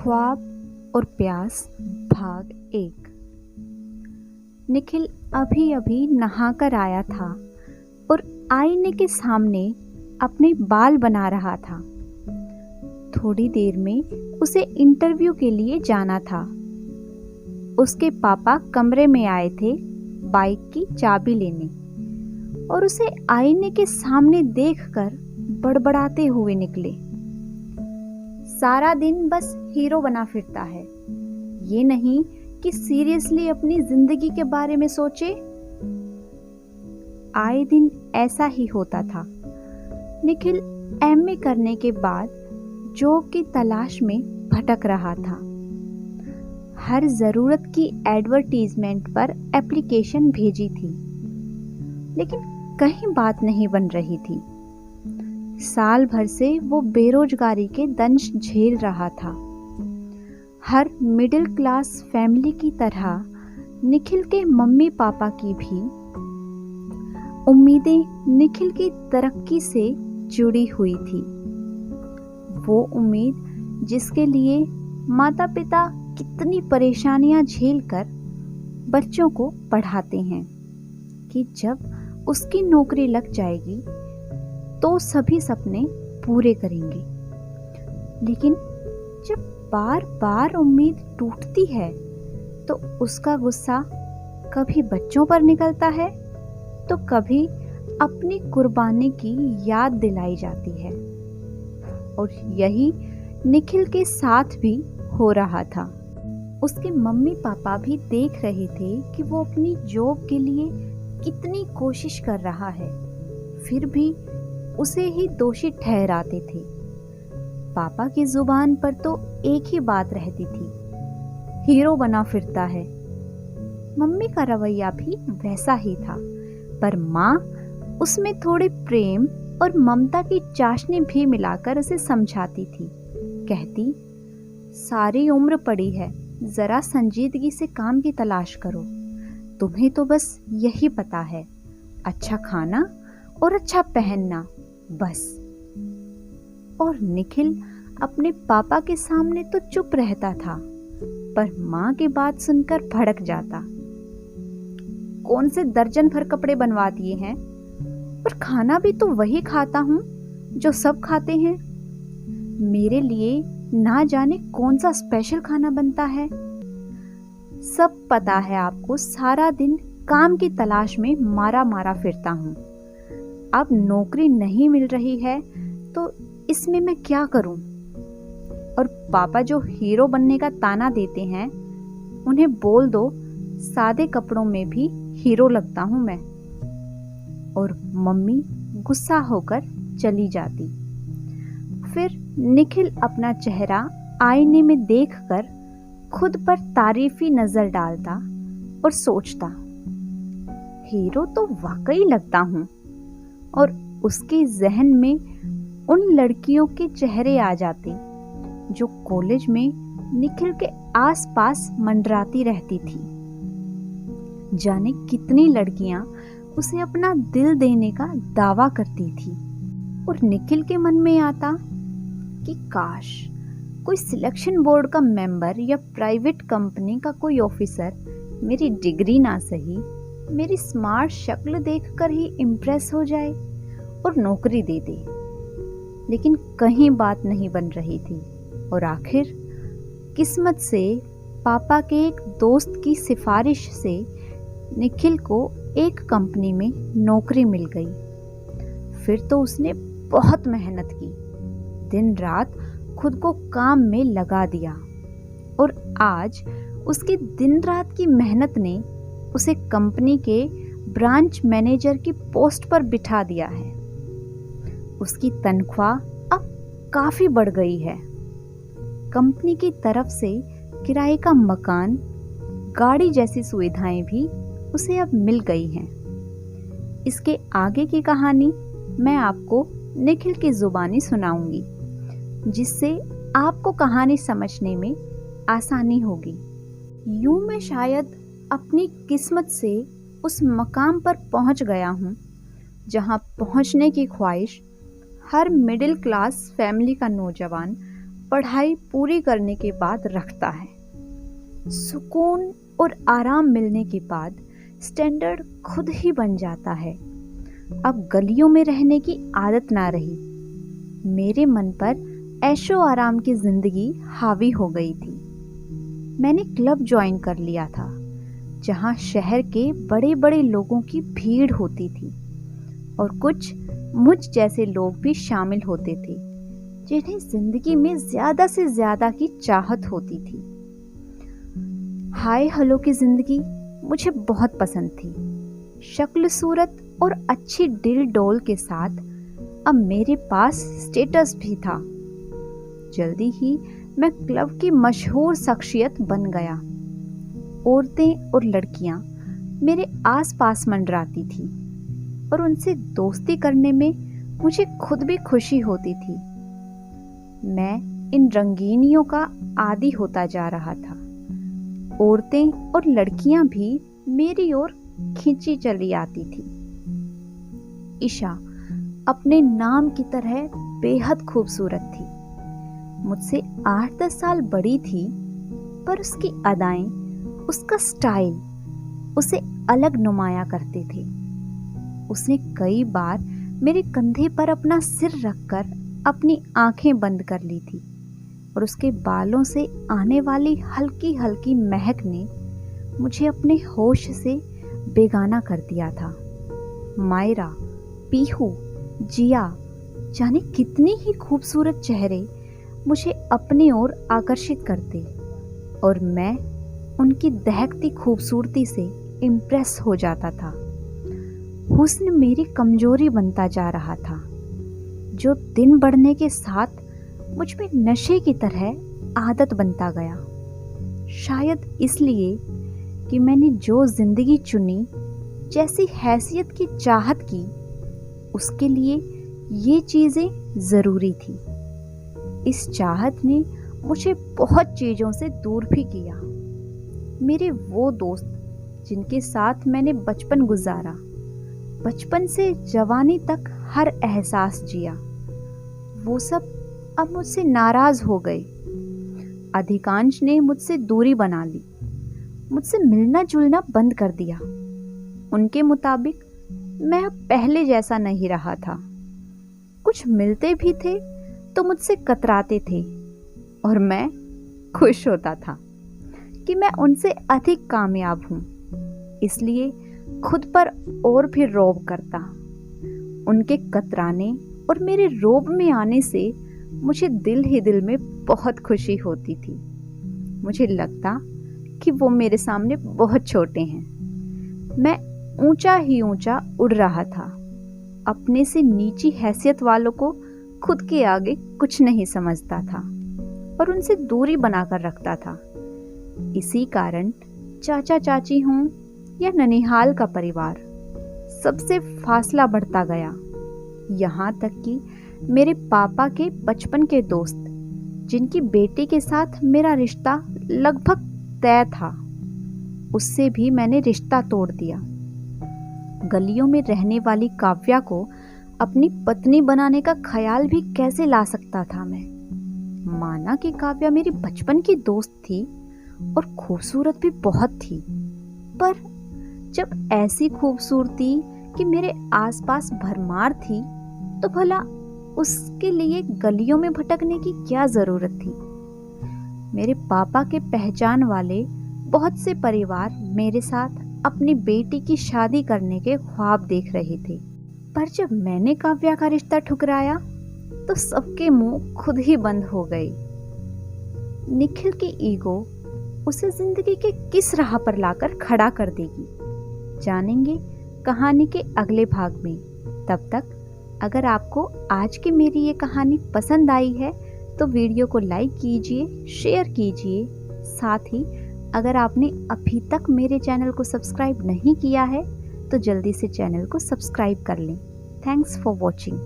ख्वाब और प्यास भाग 1। निखिल अभी अभी नहाकर आया था और आईने के सामने अपने बाल बना रहा था। थोड़ी देर में उसे इंटरव्यू के लिए जाना था। उसके पापा कमरे में आए थे बाइक की चाबी लेने और उसे आईने के सामने देखकर बड़बड़ाते हुए निकले। सारा दिन बस हीरो बना फिरता है, ये नहीं कि सीरियसली अपनी जिंदगी के बारे में सोचे। आए दिन ऐसा ही होता था। निखिल एमए करने के बाद जॉब की तलाश में भटक रहा था। हर जरूरत की एडवर्टीजमेंट पर एप्लीकेशन भेजी थी, लेकिन कहीं बात नहीं बन रही थी। साल भर से वो बेरोजगारी के दंश झेल रहा था। हर मिडिल क्लास फैमिली की तरह निखिल के मम्मी पापा की भी उम्मीदें निखिल की तरक्की से जुड़ी हुई थी। वो उम्मीद जिसके लिए माता पिता कितनी परेशानियां झेलकर बच्चों को पढ़ाते हैं कि जब उसकी नौकरी लग जाएगी तो सभी सपने पूरे करेंगे। लेकिन जब बार बार उम्मीद टूटती है तो उसका गुस्सा कभी बच्चों पर निकलता है तो कभी अपनी कुर्बानी की याद दिलाई जाती है। और यही निखिल के साथ भी हो रहा था। उसके मम्मी पापा भी देख रहे थे कि वो अपनी जॉब के लिए कितनी कोशिश कर रहा है, फिर भी उसे ही दोषी ठहराते थे। पापा की जुबान पर तो एक ही बात रहती थी, हीरो बना फिरता है। मम्मी का रवैया भी वैसा ही था, पर माँ उसमें थोड़े प्रेम और ममता की चाशनी भी मिलाकर उसे समझाती थी। कहती, सारी उम्र पड़ी है, जरा संजीदगी से काम की तलाश करो। तुम्हें तो बस यही पता है, अच्छा खाना और अच्छा पहनना, बस। और निखिल अपने पापा के सामने तो चुप रहता था, पर माँ की बात सुनकर भड़क जाता। कौन से दर्जन भर कपड़े बनवा दिए हैं, और खाना भी तो वही खाता हूँ जो सब खाते हैं। मेरे लिए ना जाने कौन सा स्पेशल खाना बनता है। सब पता है आपको, सारा दिन काम की तलाश में मारा मारा फिरता हूँ। अब नौकरी नहीं मिल रही है तो इसमें मैं क्या करूं? और पापा जो हीरो बनने का ताना देते हैं, उन्हें बोल दो सादे कपड़ों में भी हीरो लगता हूं मैं। और मम्मी गुस्सा होकर चली जाती। फिर निखिल अपना चेहरा आईने में देखकर खुद पर तारीफी नजर डालता और सोचता, हीरो तो वाकई लगता हूं। और उसके जहन में उन लड़कियों के चेहरे आ जाते जो कॉलेज में निखिल के आसपास मंडराती रहती थी। जाने कितनी लड़कियां उसे अपना दिल देने का दावा करती थी। और निखिल के मन में आता कि काश कोई सिलेक्शन बोर्ड का मेंबर या प्राइवेट कंपनी का कोई ऑफिसर मेरी डिग्री ना सही, मेरी स्मार्ट शक्ल देखकर ही इम्प्रेस हो जाए और नौकरी दे दे। लेकिन कहीं बात नहीं बन रही थी। और आखिर किस्मत से पापा के एक दोस्त की सिफारिश से निखिल को एक कंपनी में नौकरी मिल गई। फिर तो उसने बहुत मेहनत की, दिन रात खुद को काम में लगा दिया। और आज उसकी दिन रात की मेहनत ने उसे कंपनी के ब्रांच मैनेजर की पोस्ट पर बिठा दिया है। उसकी तनख्वाह अब काफी बढ़ गई है। कंपनी की तरफ से किराए का मकान, गाड़ी जैसी सुविधाएं भी उसे अब मिल गई हैं। इसके आगे की कहानी मैं आपको निखिल की जुबानी सुनाऊंगी, जिससे आपको कहानी समझने में आसानी होगी। यूं मैं शायद अपनी किस्मत से उस मकाम पर पहुंच गया हूं जहां पहुंचने की ख्वाहिश हर मिडिल क्लास फैमिली का नौजवान पढ़ाई पूरी करने के बाद रखता है। सुकून और आराम मिलने के बाद स्टैंडर्ड खुद ही बन जाता है। अब गलियों में रहने की आदत ना रही। मेरे मन पर ऐशो आराम की जिंदगी हावी हो गई थी। मैंने क्लब ज्वाइन कर लिया था, जहां शहर के बड़े बड़े लोगों की भीड़ होती थी और कुछ मुझ जैसे लोग भी शामिल होते थे, जिन्हें जिंदगी में ज्यादा से ज्यादा की चाहत होती थी। हाय हेलो की जिंदगी मुझे बहुत पसंद थी। शक्ल सूरत और अच्छी दिल डोल के साथ अब मेरे पास स्टेटस भी था। जल्दी ही मैं क्लब की मशहूर शख्सियत बन गया। औरतें और लड़कियां मेरे आसपास मंडराती थी और उनसे दोस्ती करने में मुझे खुद भी खुशी होती थी। मैं इन रंगीनियों का आदी होता जा रहा था। औरतें और लड़कियां भी मेरी ओर खींची चली आती थी। ईशा अपने नाम की तरह बेहद खूबसूरत थी। मुझसे 8-10 साल बड़ी थी, पर उसकी अदाएं, उसका स्टाइल उसे अलग नुमाया करते थे। उसने कई बार मेरे कंधे पर अपना सिर रखकर अपनी आंखें बंद कर ली थी और उसके बालों से आने वाली हल्की हल्की महक ने मुझे अपने होश से बेगाना कर दिया था। मायरा, पीहू, जिया, जाने कितने ही खूबसूरत चेहरे मुझे अपनी ओर आकर्षित करते और मैं उनकी दहकती खूबसूरती से इम्प्रेस हो जाता था। हुस्न मेरी कमजोरी बनता जा रहा था, जो दिन बढ़ने के साथ मुझ में नशे की तरह आदत बनता गया। शायद इसलिए कि मैंने जो जिंदगी चुनी, जैसी हैसियत की चाहत की, उसके लिए ये चीजें जरूरी थी। इस चाहत ने मुझे बहुत चीजों से दूर भी किया। मेरे वो दोस्त जिनके साथ मैंने बचपन गुजारा, बचपन से जवानी तक हर एहसास जिया, वो सब अब मुझसे नाराज हो गए। अधिकांश ने मुझसे दूरी बना ली, मुझसे मिलना जुलना बंद कर दिया। उनके मुताबिक मैं अब पहले जैसा नहीं रहा था। कुछ मिलते भी थे तो मुझसे कतराते थे और मैं खुश होता था कि मैं उनसे अधिक कामयाब हूं, इसलिए खुद पर और भी रौब करता। उनके कतराने और मेरे रौब में आने से मुझे दिल ही दिल में बहुत खुशी होती थी। मुझे लगता कि वो मेरे सामने बहुत छोटे हैं। मैं ऊंचा ही ऊंचा उड़ रहा था। अपने से नीची हैसियत वालों को खुद के आगे कुछ नहीं समझता था और उनसे दूरी बनाकर रखता था। इसी कारण चाचा चाची हूं या ननिहाल का परिवार, सबसे फासला बढ़ता गया। यहाँ तक कि मेरे पापा के बचपन के दोस्त, जिनकी बेटी के साथ मेरा रिश्ता लगभग तय था, उससे भी मैंने रिश्ता तोड़ दिया। गलियों में रहने वाली काव्या को अपनी पत्नी बनाने का ख्याल भी कैसे ला सकता था मैं। माना कि काव्या मेरी बचपन की दोस्त थी और खूबसूरत भी बहुत थी, पर जब ऐसी खूबसूरती कि मेरे आसपास भरमार थी, तो भला उसके लिए गलियों में भटकने की क्या जरूरत थी। मेरे पापा के पहचान वाले बहुत से परिवार मेरे साथ अपनी बेटी की शादी करने के ख्वाब देख रहे थे, पर जब मैंने काव्या का रिश्ता ठुकराया तो सबके मुंह खुद ही बंद हो गए। निखिल की ईगो उसे जिंदगी के किस राह पर लाकर खड़ा कर देगी, जानेंगे कहानी के अगले भाग में। तब तक अगर आपको आज की मेरी ये कहानी पसंद आई है तो वीडियो को लाइक कीजिए, शेयर कीजिए। साथ ही अगर आपने अभी तक मेरे चैनल को सब्सक्राइब नहीं किया है तो जल्दी से चैनल को सब्सक्राइब कर लें। Thanks for watching.